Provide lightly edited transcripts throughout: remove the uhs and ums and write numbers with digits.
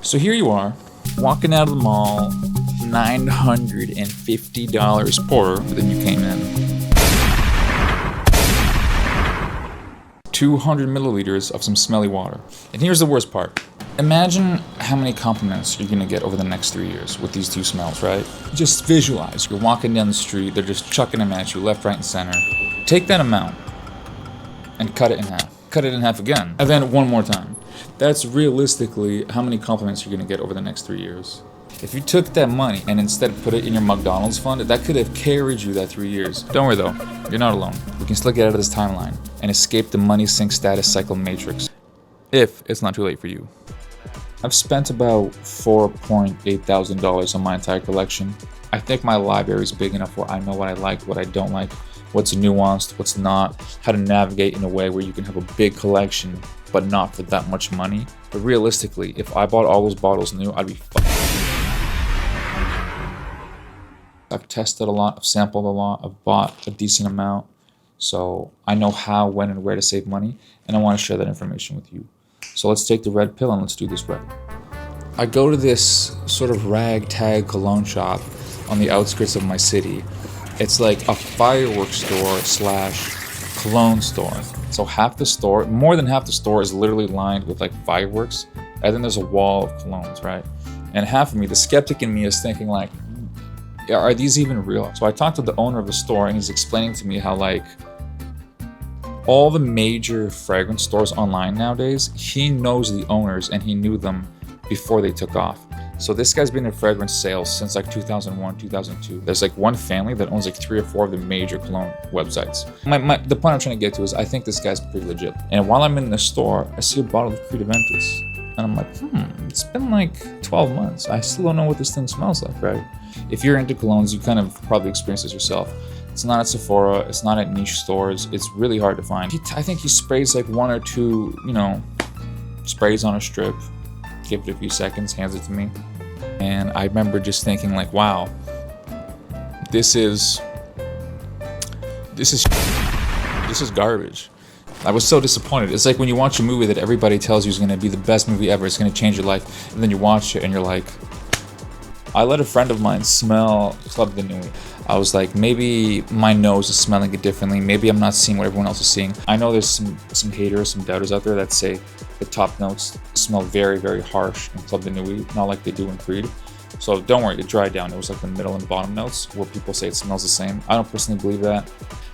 So here you are, walking out of the mall, $950 poorer than you came in. 200 milliliters of some smelly water. And here's the worst part. Imagine how many compliments you're gonna get over the next 3 years with these two smells, right? Just visualize, you're walking down the street, they're just chucking them at you left, right, and center. Take that amount and cut it in half. Cut it in half again, and then one more time. That's realistically how many compliments you're gonna get over the next 3 years. If you took that money and instead put it in your McDonald's fund, that could have carried you that 3 years. Don't worry though, you're not alone. We can still get out of this timeline and escape the money sink status cycle matrix, if it's not too late for you. I've spent about $4,800 on my entire collection. I think my library is big enough where I know what I like, what I don't like, what's nuanced, what's not, how to navigate in a way where you can have a big collection but not for that much money. But realistically, if I bought all those bottles new, I'd be fucked. I've tested a lot, I've sampled a lot, I've bought a decent amount, so I know how, when, and where to save money, and I want to share that information with you. So let's take the red pill and let's do this right. I go to this sort of ragtag cologne shop on the outskirts of my city. It's like a fireworks store slash cologne store. So half the store, more than half the store is literally lined with like fireworks, and then there's a wall of colognes, right? And half of me, the skeptic in me, is thinking like, are these even real? So I talked to the owner of the store and he's explaining to me how like all the major fragrance stores online nowadays, he knows the owners and he knew them before they took off. So this guy's been in fragrance sales since like 2001, 2002. There's like one family that owns like 3 or 4 of the major cologne websites. The point I'm trying to get to is I think this guy's pretty legit. And while I'm in the store, I see a bottle of Aventus. And I'm like, it's been like 12 months. I still don't know what this thing smells like, right? If you're into colognes, you kind of probably experience this yourself. It's not at Sephora, it's not at niche stores. It's really hard to find. I think he sprays like 1 or 2, sprays on a strip, give it a few seconds, hands it to me. And I remember just thinking like, wow, this is garbage. I was so disappointed. It's like when you watch a movie that everybody tells you is going to be the best movie ever, it's going to change your life, and then you watch it and you're like, I let a friend of mine smell Club de Nuit. I was like, maybe my nose is smelling it differently. Maybe I'm not seeing what everyone else is seeing. I know there's some haters, some doubters out there that say the top notes smell very, very harsh in Club de Nuit, not like they do in Creed. So don't worry, it dried down. It was like the middle and bottom notes where people say it smells the same. I don't personally believe that.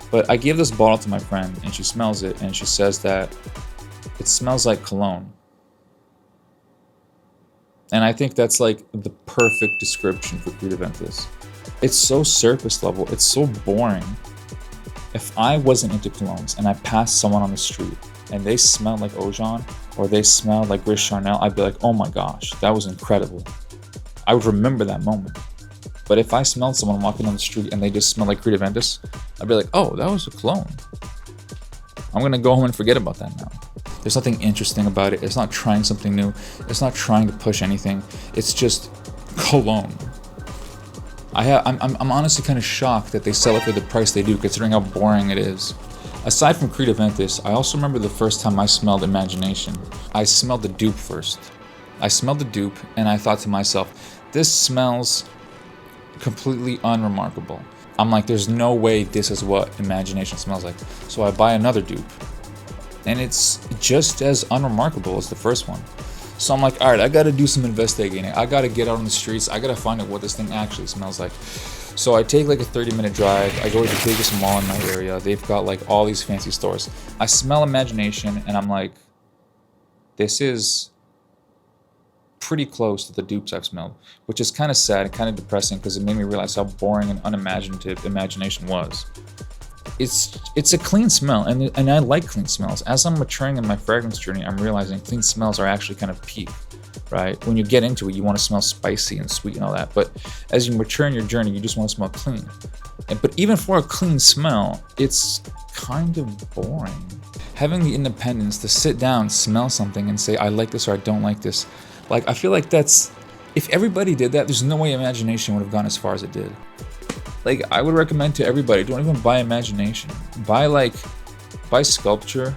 But I gave this bottle to my friend and she smells it and she says that it smells like cologne. And I think that's like the perfect description for Creed Aventus. It's so surface level, it's so boring. If I wasn't into colognes and I passed someone on the street and they smelled like Ojon or they smelled like Gris Charnel, I'd be like, oh my gosh, that was incredible. I would remember that moment. But if I smelled someone walking down the street and they just smelled like Creed Aventus, I'd be like, oh, that was a cologne. I'm gonna go home and forget about that now. There's nothing interesting about it. It's not trying something new. It's not trying to push anything. It's just cologne. I'm honestly kind of shocked that they sell it for the price they do, considering how boring it is. Aside from Creed Aventus, I also remember the first time I smelled Imagination. I smelled the dupe first. I smelled the dupe and I thought to myself, this smells completely unremarkable. I'm like, there's no way this is what Imagination smells like. So I buy another dupe. And it's just as unremarkable as the first one. So I'm like, all right, I gotta do some investigating. I gotta get out on the streets. I gotta find out what this thing actually smells like. So I take like a 30-minute drive. I go to the biggest mall in my area. They've got like all these fancy stores. I smell Imagination and I'm like, this is pretty close to the dupes I've smelled, which is kind of sad and kind of depressing because it made me realize how boring and unimaginative Imagination was. It's a clean smell, and I like clean smells. As I'm maturing in my fragrance journey, I'm realizing clean smells are actually kind of peak, right? When you get into it, you want to smell spicy and sweet and all that, but as you mature in your journey, you just want to smell clean. But even for a clean smell, it's kind of boring. Having the independence to sit down, smell something, and say, I like this or I don't like this, like, I feel like that's, if everybody did that, there's no way Imagination would have gone as far as it did. Like, I would recommend to everybody, don't even buy Imagination. Buy Sculpture,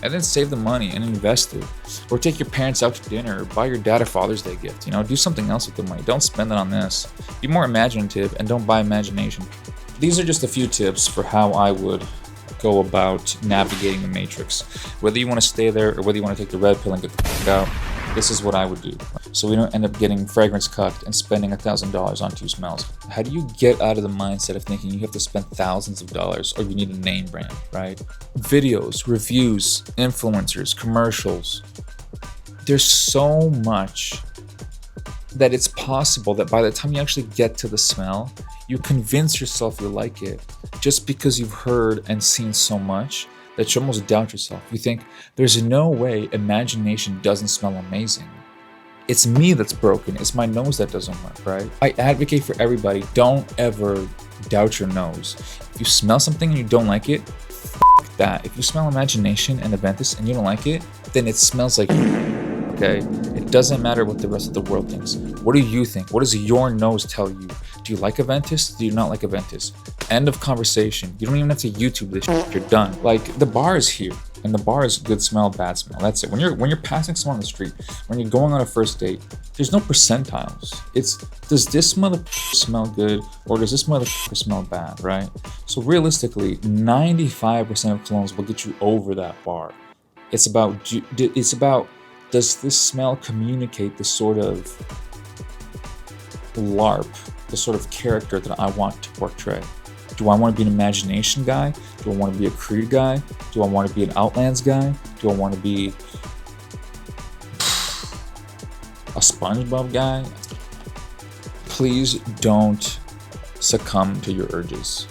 and then save the money and invest it. Or take your parents out to dinner, or buy your dad a Father's Day gift. You know, do something else with the money. Don't spend it on this. Be more imaginative and don't buy imagination. These are just a few tips for how I would go about navigating the matrix. Whether you want to stay there or whether you want to take the red pill and get the fuck out, this is what I would do. So we don't end up getting fragrance cucked and spending $1,000 on 2 smells. How do you get out of the mindset of thinking you have to spend thousands of dollars or you need a name brand, right? Videos, reviews, influencers, commercials. There's so much that it's possible that by the time you actually get to the smell, you convince yourself you like it just because you've heard and seen so much that you almost doubt yourself. You think, there's no way imagination doesn't smell amazing. It's me that's broken. It's my nose that doesn't work, right? I advocate for everybody, don't ever doubt your nose. If you smell something and you don't like it, f that. If you smell imagination and Aventus and you don't like it, then it smells like you, okay? It doesn't matter what the rest of the world thinks. What do you think? What does your nose tell you? Do you like Aventus? Do you not like Aventus? End of conversation. You don't even have to YouTube this shit. You're done. Like, the bar is here, and the bar is good smell, bad smell. That's it. When you're passing someone on the street, when you're going on a first date, there's no percentiles. It's, does this motherfucker smell good or does this motherfucker smell bad, right? So realistically, 95% of colognes will get you over that bar. It's about does this smell communicate the sort of LARP, the sort of character that I want to portray? Do I want to be an imagination guy? Do I want to be a Creed guy? Do I want to be an Outlands guy? Do I want to be a SpongeBob guy? Please don't succumb to your urges.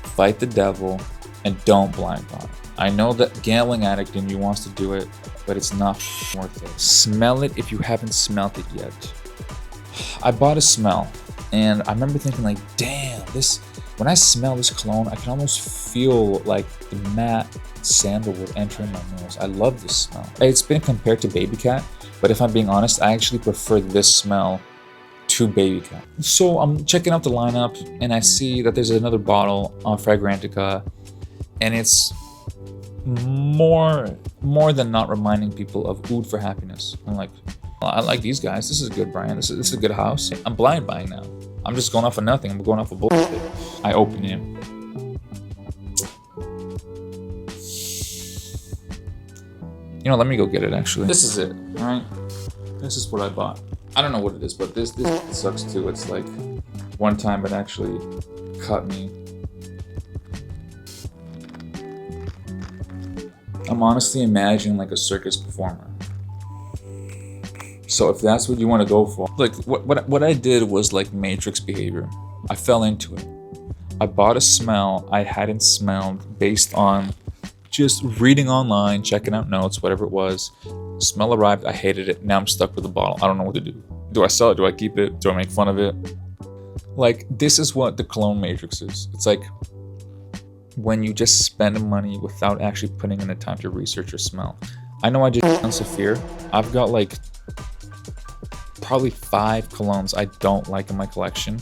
Fight the devil and don't blind buy. I know that gambling addict in you wants to do it, but it's not worth it. Smell it if you haven't smelt it yet. I bought a smell and I remember thinking like, damn, when I smell this cologne, I can almost feel like the matte sandalwood entering my nose. I love this smell. It's been compared to Baby Cat, but if I'm being honest, I actually prefer this smell to Baby Cat. So I'm checking out the lineup and I see that there's another bottle on Fragrantica, and it's more than not reminding people of Oud for Happiness. I'm like, well, I like these guys. This is a good brand. This is a good house. I'm blind buying now. I'm just going off of nothing. I'm going off of bullshit. I open it. You know, let me go get it actually. This is it, all right? This is what I bought. I don't know what it is, but this sucks too. It's like one time it actually cut me. I'm honestly imagining like a circus performer. So if that's what you want to go for, like what I did was like Matrix behavior. I fell into it. I bought a smell I hadn't smelled based on just reading online, checking out notes, whatever it was. Smell arrived, I hated it. Now I'm stuck with the bottle. I don't know what to do. Do I sell it? Do I keep it? Do I make fun of it? Like, this is what the cologne matrix is. It's like when you just spend money without actually putting in the time to research or smell. I know I did on Saphir. I've got like probably 5 colognes I don't like in my collection.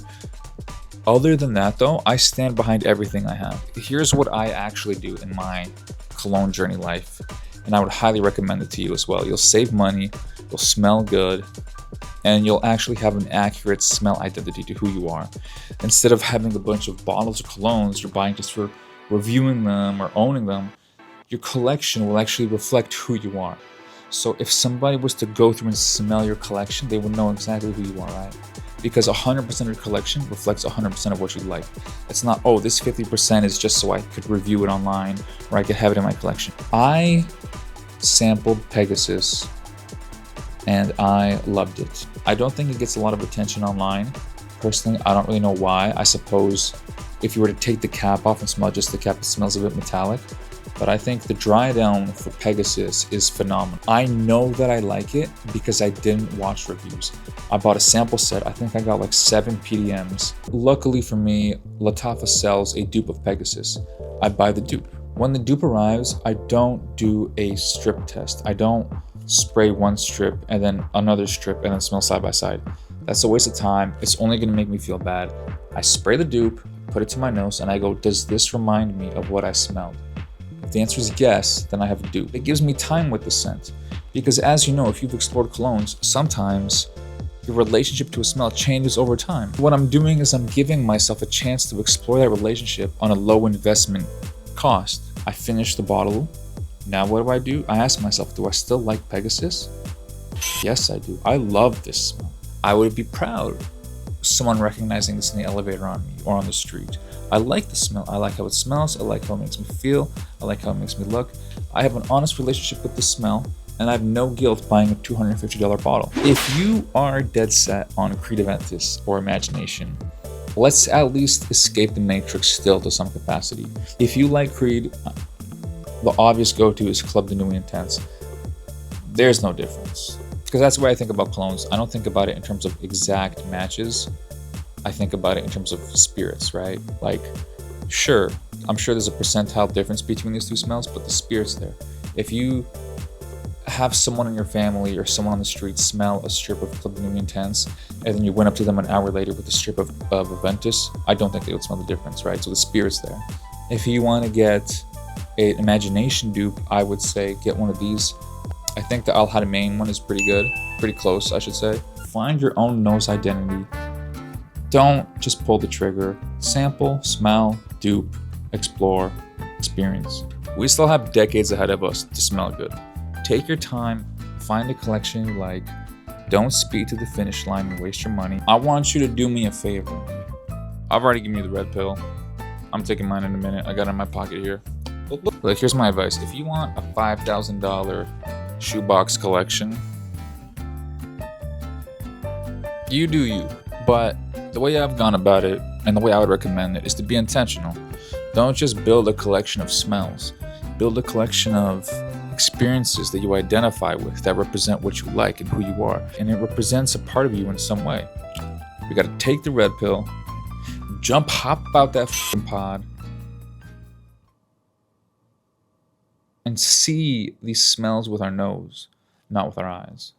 Other than that though, I stand behind everything I have. Here's what I actually do in my cologne journey life, and I would highly recommend it to you as well. You'll save money, you'll smell good, and you'll actually have an accurate smell identity to who you are. Instead of having a bunch of bottles of colognes you're buying just for reviewing them or owning them, your collection will actually reflect who you are. So if somebody was to go through and smell your collection, they would know exactly who you are, right? Because 100% of your collection reflects 100% of what you like. It's not, oh, this 50% is just so I could review it online or I could have it in my collection. I sampled Pegasus and I loved it. I don't think it gets a lot of attention online. Personally, I don't really know why. I suppose if you were to take the cap off and smell just the cap, it smells a bit metallic. But I think the dry down for Pegasus is phenomenal. I know that I like it because I didn't watch reviews. I bought a sample set. I think I got like 7 PDMs. Luckily for me, Lattafa sells a dupe of Pegasus. I buy the dupe. When the dupe arrives, I don't do a strip test. I don't spray one strip and then another strip and then smell side by side. That's a waste of time. It's only gonna make me feel bad. I spray the dupe, put it to my nose, and I go, does this remind me of what I smelled? If the answer is yes, then I have a dupe. It gives me time with the scent. Because as you know, if you've explored colognes, sometimes your relationship to a smell changes over time. What I'm doing is I'm giving myself a chance to explore that relationship on a low investment cost. I finish the bottle. Now what do? I ask myself, do I still like Pegasus? Yes, I do. I love this smell. I would be proud of someone recognizing this in the elevator on me or on the street. I like the smell. I like how it smells. I like how it makes me feel. I like how it makes me look. I have an honest relationship with the smell, and I have no guilt buying a $250 bottle. If you are dead set on Creed Aventus or Imagination, let's at least escape the Matrix still to some capacity. If you like Creed, the obvious go-to is Club de Nuit Intense. There's no difference. Because that's the way I think about colognes. I don't think about it in terms of exact matches. I think about it in terms of spirits, right? Like, sure, I'm sure there's a percentile difference between these two smells, but the spirit's there. If you have someone in your family or someone on the street smell a strip of Club de Nuit Intense, and then you went up to them an hour later with a strip of Aventus, I don't think they would smell the difference, right? So the spirit's there. If you want to get an Imagination dupe, I would say get one of these. I think the Al Haramain one is pretty good, pretty close, I should say. Find your own nose identity. Don't just pull the trigger. Sample, smell, dupe, explore, experience. We still have decades ahead of us to smell good. Take your time, find a collection you like. Don't speed to the finish line and waste your money. I want you to do me a favor. I've already given you the red pill. I'm taking mine in a minute. I got it in my pocket here. Look, here's my advice. If you want a $5,000 shoebox collection, you do you. But the way I've gone about it, and the way I would recommend it, is to be intentional. Don't just build a collection of smells. Build a collection of experiences that you identify with, that represent what you like and who you are. And it represents a part of you in some way. We gotta take the red pill, hop out that f***ing pod, and see these smells with our nose, not with our eyes.